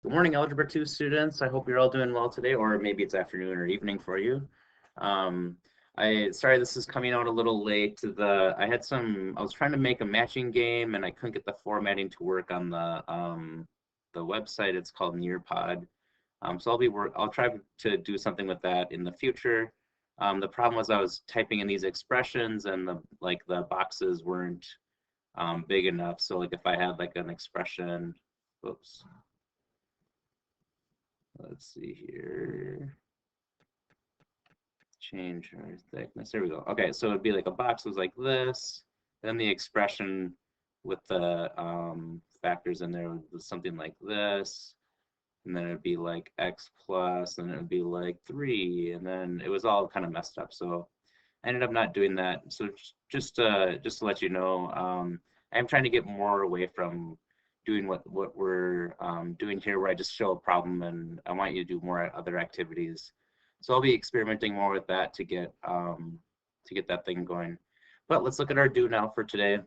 Good morning, Algebra 2 students. I hope you're all doing well today, or maybe it's afternoon or evening for you. Sorry this is coming out a little late. I was trying to make a matching game and I couldn't get the formatting to work on the website. It's called Nearpod. So I'll try to do something with that in the future. The problem was I was typing in these expressions and the boxes weren't big enough. So like if I had like an expression, whoops. Let's see here. Change our thickness. There we go. Okay, so it'd be like a box was like this. Then the expression with the factors in there was something like this. And then it'd be like x plus, and it would be like 3. And then it was all kind of messed up. So I ended up not doing that. So just to let you know, I'm trying to get more away from doing what we're doing here, where I just show a problem and I want you to do more other activities. So I'll be experimenting more with that to get that thing going. But let's look at our do now for today.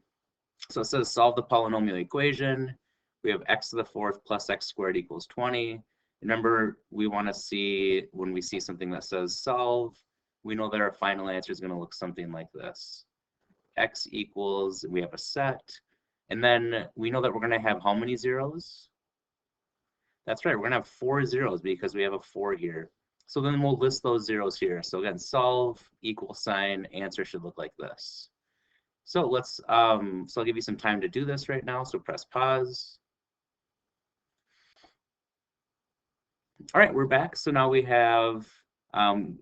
So it says solve the polynomial equation. We have x to the fourth plus x squared equals 20. Remember, we want to see when we see something that says solve, we know that our final answer is going to look something like this. X equals, we have a set, and then we know that we're going to have how many zeros? That's right, we're going to have 4 zeros because we have a 4 here. So then we'll list those zeros here. So again, solve, equal sign, answer should look like this. So so I'll give you some time to do this right now. So press pause. All right, we're back. So now we have,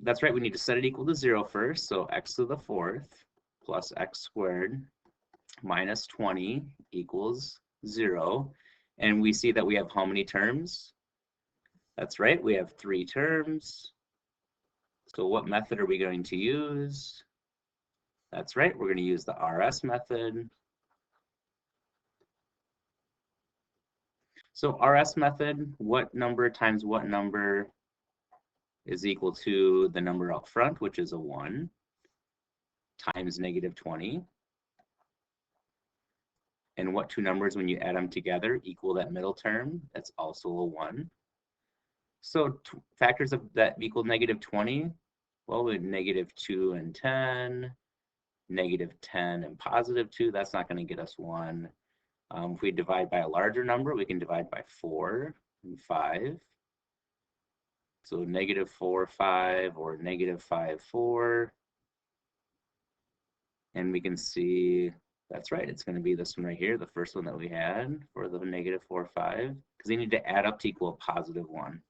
that's right, we need to set it equal to 0 first. So x to the fourth plus x squared minus 20 equals 0. And we see that we have how many terms? That's right, we have 3 terms. So what method are we going to use? That's right, we're going to use the RS method. So RS method, what number times what number is equal to the number out front, which is a 1, times negative 20. And what two numbers, when you add them together, equal that middle term? That's also a 1. So factors of that equal negative 20, well, with negative 2 and 10, negative 10 and positive 2, that's not going to get us 1. If we divide by a larger number, we can divide by 4 and 5. So negative 4, 5, or negative 5, 4. And we can see, that's right, it's going to be this one right here, the first one that we had for the negative 4, 5, because they need to add up to equal a positive 1.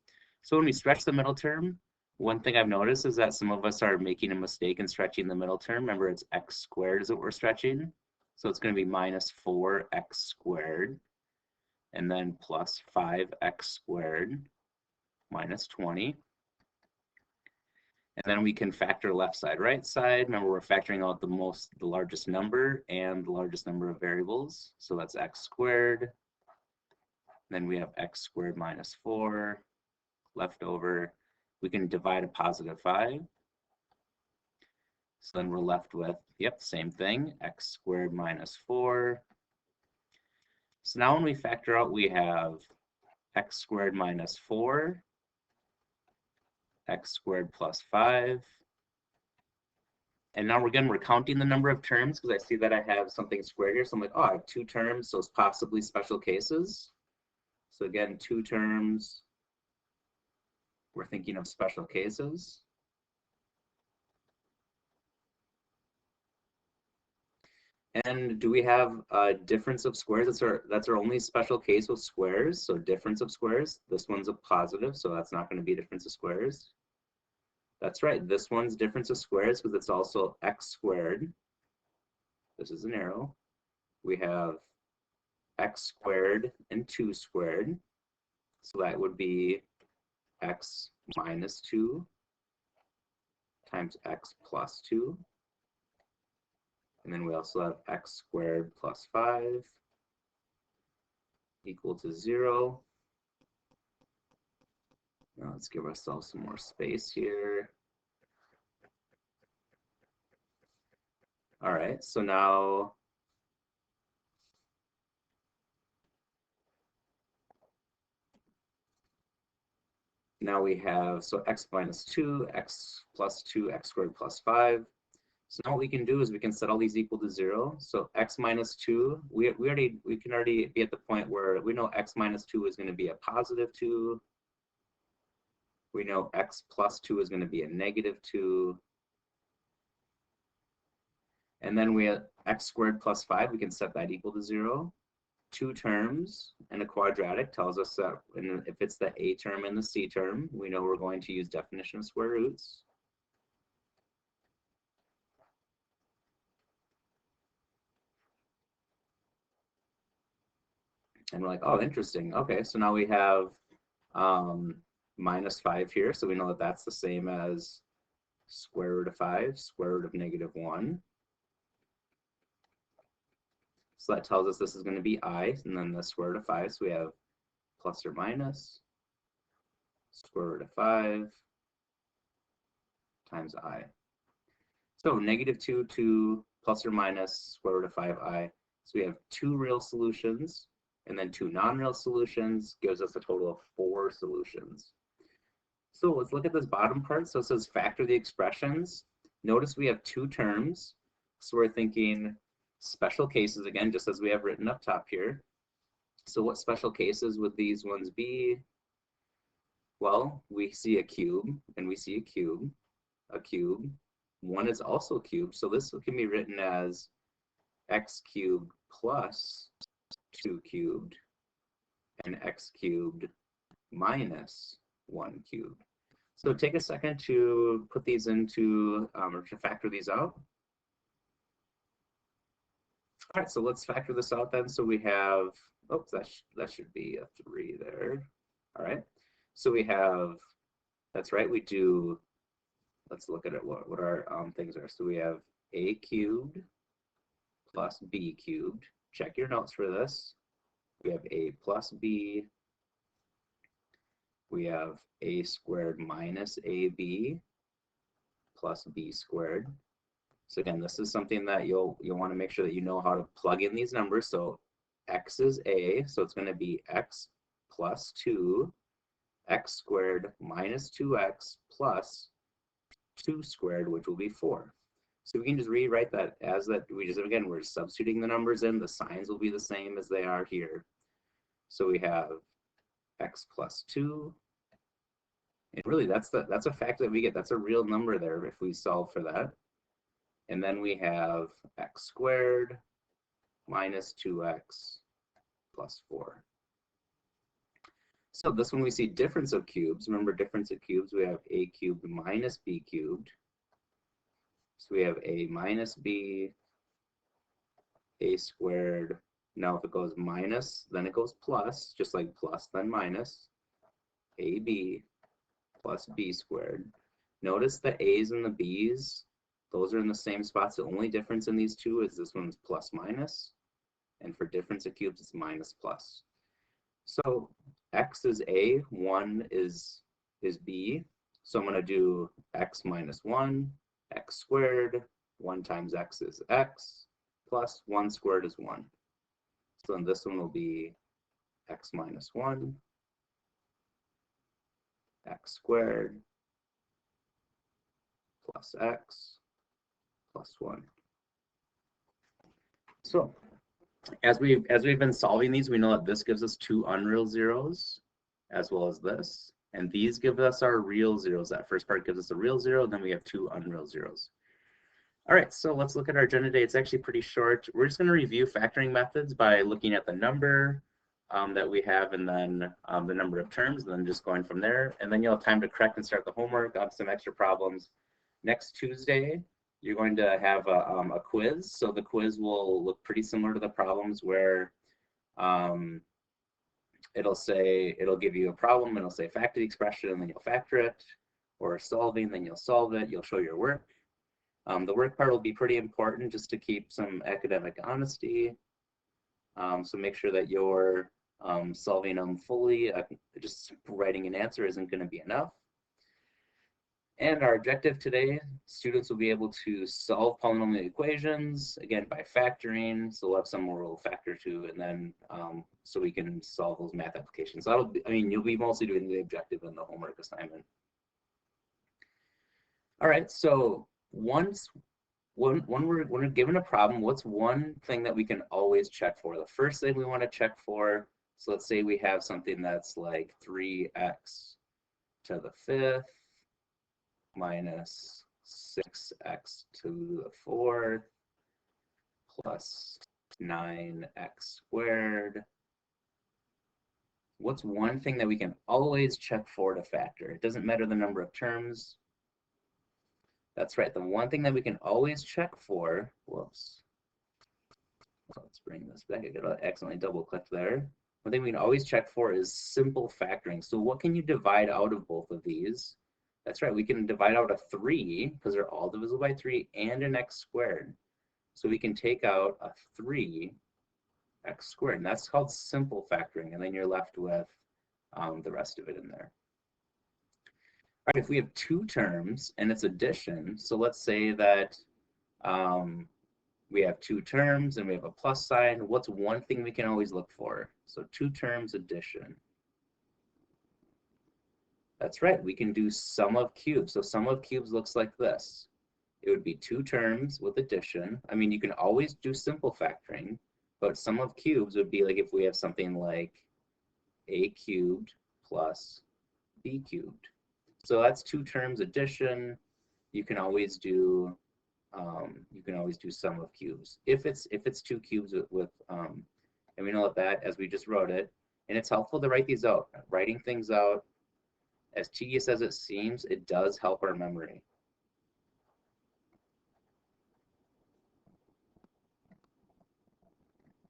So when we stretch the middle term, one thing I've noticed is that some of us are making a mistake in stretching the middle term. Remember, it's x squared is what we're stretching. So it's going to be minus 4x squared, and then plus 5x squared minus 20. And then we can factor left side, right side. Remember, we're factoring out the largest number and the largest number of variables. So that's x squared. Then we have x squared minus 4 left over. We can divide a positive 5. So then we're left with, yep, same thing, x squared minus 4. So now when we factor out, we have x squared minus 4, x squared plus 5. And now we're counting the number of terms because I see that I have something squared here. So I'm like, oh, I have 2 terms, so it's possibly special cases. So again, 2 terms, we're thinking of special cases. And do we have a difference of squares? That's our only special case with squares. So difference of squares. This one's a positive, so that's not going to be a difference of squares. That's right. This one's difference of squares because it's also x squared. This is an arrow. We have x squared and 2 squared. So that would be x minus 2 times x plus 2. And then we also have x squared plus 5 equal to 0. Now let's give ourselves some more space here. All right, so now now we have, so x minus 2, x plus 2, x squared plus 5. So now what we can do is we can set all these equal to 0. So x minus 2, we can already be at the point where we know x minus 2 is going to be a positive 2. We know x plus 2 is going to be a negative 2. And then we have x squared plus 5, we can set that equal to 0. Two terms and a quadratic tells us that if it's the a term and the c term, we know we're going to use definition of square roots. And we're like, oh, interesting. Okay, so now we have minus 5 here, so we know that that's the same as square root of 5, square root of negative 1. So that tells us this is going to be I, and then the square root of 5, so we have plus or minus square root of 5 times I. So negative 2 to plus or minus square root of 5i. So we have 2 real solutions, and then 2 non-real solutions gives us a total of 4 solutions. So let's look at this bottom part. So it says factor the expressions. Notice we have 2 terms. So we're thinking special cases again, just as we have written up top here. So what special cases would these ones be? Well, we see a cube, and we see a cube. 1 is also cubed, so this can be written as x cubed plus 2 cubed and x cubed minus 1 cubed. So take a second to put these into, or to factor these out. All right, so let's factor this out then. So we have, oops, that should be a 3 there. All right, so we have, that's right, we do, let's look at it, what our things are. So we have a cubed plus b cubed. Check your notes for this. We have a plus b. We have a squared minus ab plus b squared. So again, this is something that you'll want to make sure that you know how to plug in these numbers. So x is a, so it's going to be x plus 2, x squared minus 2x plus 2 squared, which will be 4. So we can just rewrite that as that. Again, we're substituting the numbers in. The signs will be the same as they are here. So we have x plus 2. And really, that's a fact that we get. That's a real number there if we solve for that. And then we have x squared minus 2x plus 4. So this one we see difference of cubes. Remember, difference of cubes, we have a cubed minus b cubed. So we have a minus b, a squared. Now if it goes minus, then it goes plus, just like plus, then minus. ab plus b squared. Notice the a's and the b's, those are in the same spots. The only difference in these two is this one's plus minus, and for difference of cubes, it's minus plus. So x is a, 1 is b. So I'm going to do x minus 1, x squared, 1 times x is x, plus 1 squared is 1. So then this one will be x minus 1, x squared, plus x, plus 1. So as we've been solving these, we know that this gives us 2 unreal zeros, as well as this. And these give us our real zeros. That first part gives us a real 0, then we have 2 unreal zeros. All right, so let's look at our agenda today. It's actually pretty short. We're just going to review factoring methods by looking at the number that we have, and then the number of terms, and then just going from there. And then you'll have time to correct and start the homework on some extra problems. Next Tuesday, you're going to have a quiz. So the quiz will look pretty similar to the problems where it'll give you a problem, it'll say factor the expression, and then you'll factor it, or solving, then you'll solve it, you'll show your work. The work part will be pretty important just to keep some academic honesty. So make sure that you're solving them fully. Just writing an answer isn't going to be enough. And our objective today, students will be able to solve polynomial equations, again, by factoring. So we'll have some more we'll factor to, and then so we can solve those math applications. So that'll be, I mean, you'll be mostly doing the objective and the homework assignment. All right, so when we're given a problem, what's one thing that we can always check for? The first thing we want to check for, so let's say we have something that's like 3x to the 5th minus 6x to the 4th plus 9x squared. What's one thing that we can always check for to factor? It doesn't matter the number of terms. That's right, the one thing that we can always check for, whoops. Let's bring this back. I got accidentally double clicked there. One thing we can always check for is simple factoring. So what can you divide out of both of these? That's right, we can divide out a 3 because they're all divisible by 3 and an x squared. So we can take out a 3x squared, and that's called simple factoring, and then you're left with the rest of it in there. All right, if we have two terms and it's addition, so let's say that we have two terms and we have a plus sign, what's one thing we can always look for? So two terms addition. That's right, we can do sum of cubes. So sum of cubes looks like this. It would be two terms with addition. I mean, you can always do simple factoring, but sum of cubes would be like if we have something like a cubed plus b cubed. So that's two terms addition. You can always do sum of cubes if it's two cubes with and we know that as we just wrote it, and it's helpful to write these out. Writing things out, as tedious as it seems, it does help our memory.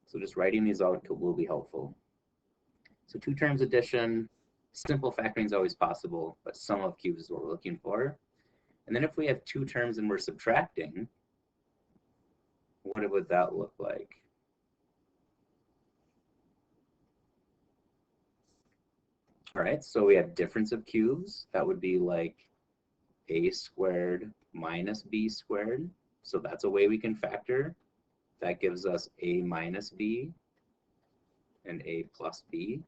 So just writing these out will be helpful. So two terms addition, simple factoring is always possible, but sum of cubes is what we're looking for. And then if we have two terms and we're subtracting, what would that look like? All right, so we have difference of cubes. That would be like a squared minus b squared. So that's a way we can factor. That gives us a minus b and a plus b.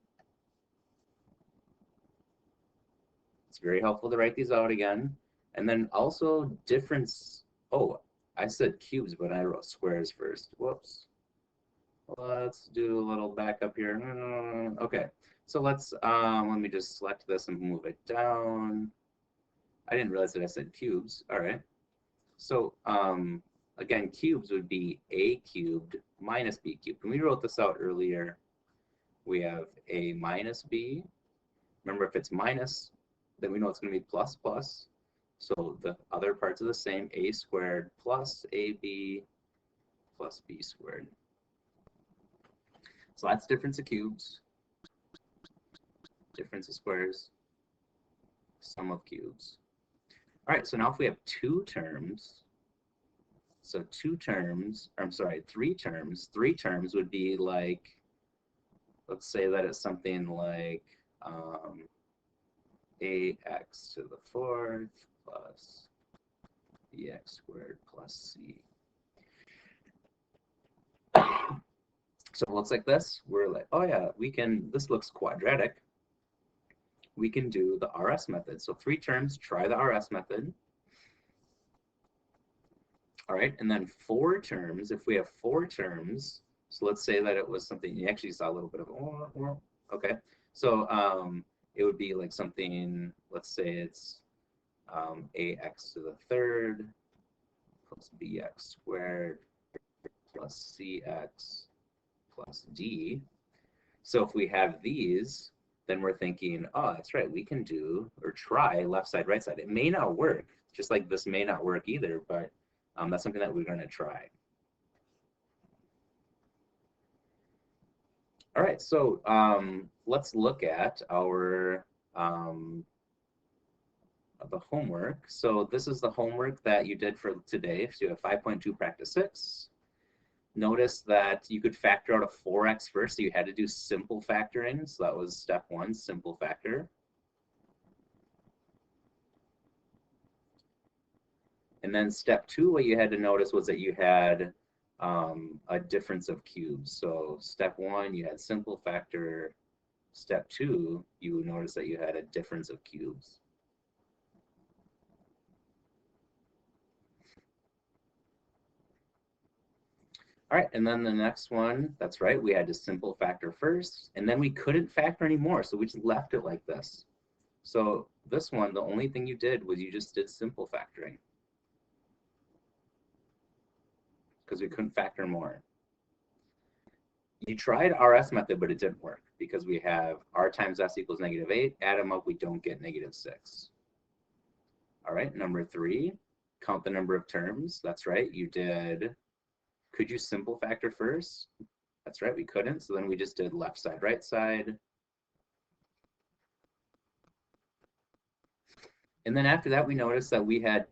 It's very helpful to write these out again. And then also difference, oh, I said cubes, but I wrote squares first. Whoops. Let's do a little backup here. Okay, so let me just select this and move it down. I didn't realize that I said cubes. All right. So again, cubes would be a cubed minus b cubed. When we wrote this out earlier, we have a minus b. Remember, if it's minus, then we know it's going to be plus plus. So the other parts are the same, a squared plus ab plus b squared. So that's difference of cubes, difference of squares, sum of cubes. All right, so now if we have two terms, so two terms, or I'm sorry, three terms would be like, let's say that it's something like ax to the 4th plus bx squared plus c. So it looks like this. We're like, oh yeah, this looks quadratic. We can do the RS method. So three terms, try the RS method. All right, and then four terms, if we have four terms, so let's say that it was something, you actually saw a little bit of, okay. So it would be like something, let's say it's ax to the 3rd plus bx squared plus cx plus d. So if we have these, then we're thinking, oh, that's right, we can do or try left side, right side. It may not work, just like this may not work either, but that's something that we're going to try. All right, so let's look at our the homework. So this is the homework that you did for today. So you have 5.2 practice 6. Notice that you could factor out a 4x first, so you had to do simple factoring. So that was step 1, simple factor. And then step 2, what you had to notice was that you had a difference of cubes. So step 1, you had simple factor. Step 2, you would notice that you had a difference of cubes. All right, and then the next one, that's right, we had to simple factor first, and then we couldn't factor anymore, so we just left it like this. So this one, the only thing you did was you just did simple factoring, because we couldn't factor more. You tried RS method, but it didn't work, because we have R times S equals -8, add them up, we don't get -6. All right, number 3, count the number of terms. That's right, you did. Could you simple factor first? That's right, we couldn't, so then we just did left side, right side. And then after that, we noticed that we had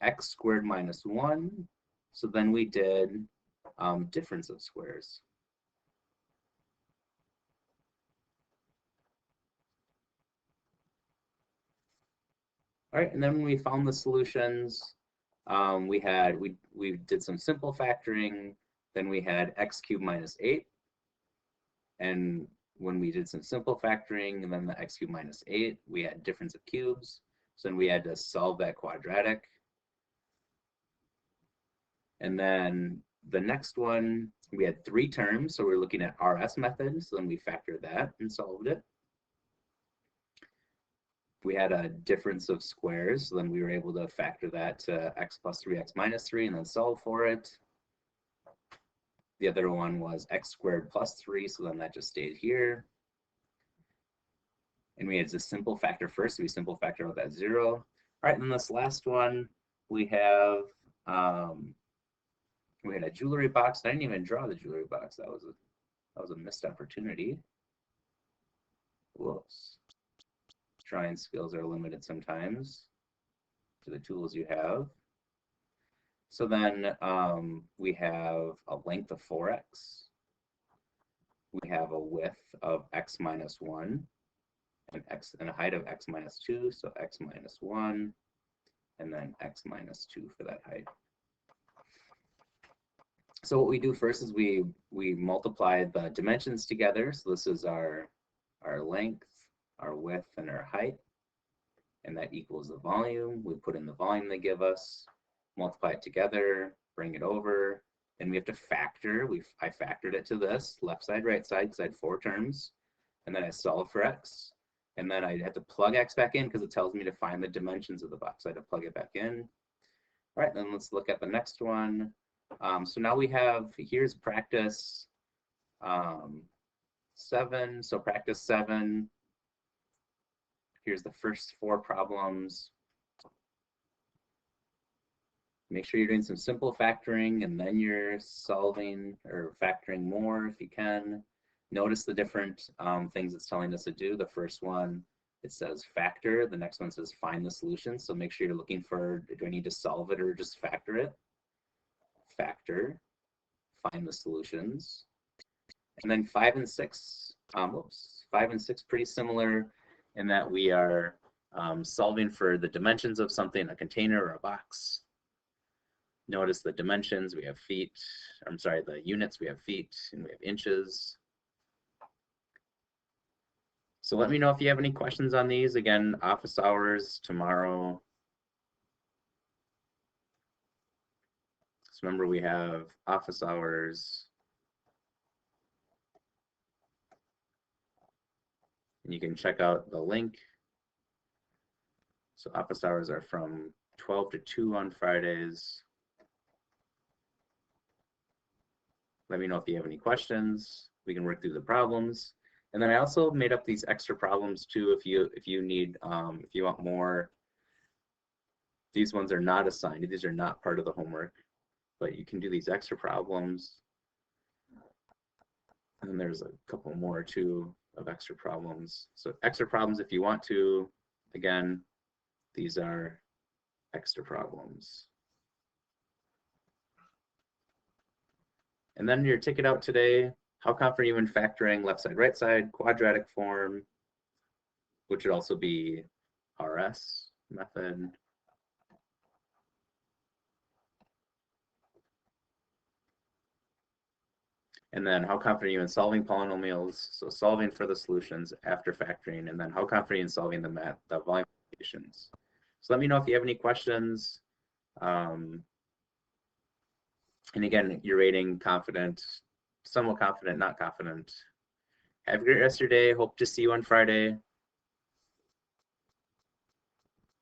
x squared minus 1, so then we did difference of squares. All right, and then when we found the solutions, we did some simple factoring, then we had x cubed minus 8, and when we did some simple factoring and then the x cubed minus 8, we had difference of cubes, so then we had to solve that quadratic. And then the next one, we had 3 terms, so we're looking at RS method, so then we factored that and solved it. We had a difference of squares, so then we were able to factor that to x plus 3, x minus 3, and then solve for it. The other one was x squared plus 3, so then that just stayed here. And we had to simple factor first, so we simple factor out that 0. All right, and then this last one, we have we had a jewelry box. I didn't even draw the jewelry box. That was a missed opportunity. Whoops. Drawing skills are limited sometimes to the tools you have. So then we have a length of 4x. We have a width of x minus 1, and a height of x minus 2, so x minus 1, and then x minus 2 for that height. So what we do first is we multiply the dimensions together. So this is our length, our width, and our height, and that equals the volume. We put in the volume they give us, multiply it together, bring it over, and we have to factor. I factored it to this, left side, right side, because I had 4 terms, and then I solved for x, and then I had to plug x back in because it tells me to find the dimensions of the box. So I had to plug it back in. All right, then let's look at the next one. So now we have, here's practice 7, so practice 7. Here's the first 4 problems. Make sure you're doing some simple factoring, and then you're solving or factoring more if you can. Notice the different things it's telling us to do. The first one, it says factor. The next one says find the solution. So make sure you're looking for, do I need to solve it or just factor it? Factor, find the solutions. And then 5 and 6, 5 and 6 pretty similar in that we are solving for the dimensions of something, a container or a box. Notice the dimensions, we have feet, I'm sorry, the units, we have feet, and we have inches. So let me know if you have any questions on these. Again, office hours tomorrow. So remember, we have office hours. And you can check out the link. So office hours are from 12 to 2 on Fridays. Let me know if you have any questions. We can work through the problems. And then I also made up these extra problems too if you need, if you want more. These ones are not assigned. These are not part of the homework, but you can do these extra problems. And then there's a couple more too of extra problems. So extra problems if you want to. Again, these are extra problems. And then your ticket out today, how confident are you in factoring left side, right side, quadratic form, which would also be RS method. And then how confident are you in solving polynomials? So solving for the solutions after factoring, and then how confident are you in solving the volume equations? So let me know if you have any questions. And again, your rating: confident, somewhat confident, not confident. Have a great rest of your day. Hope to see you on Friday.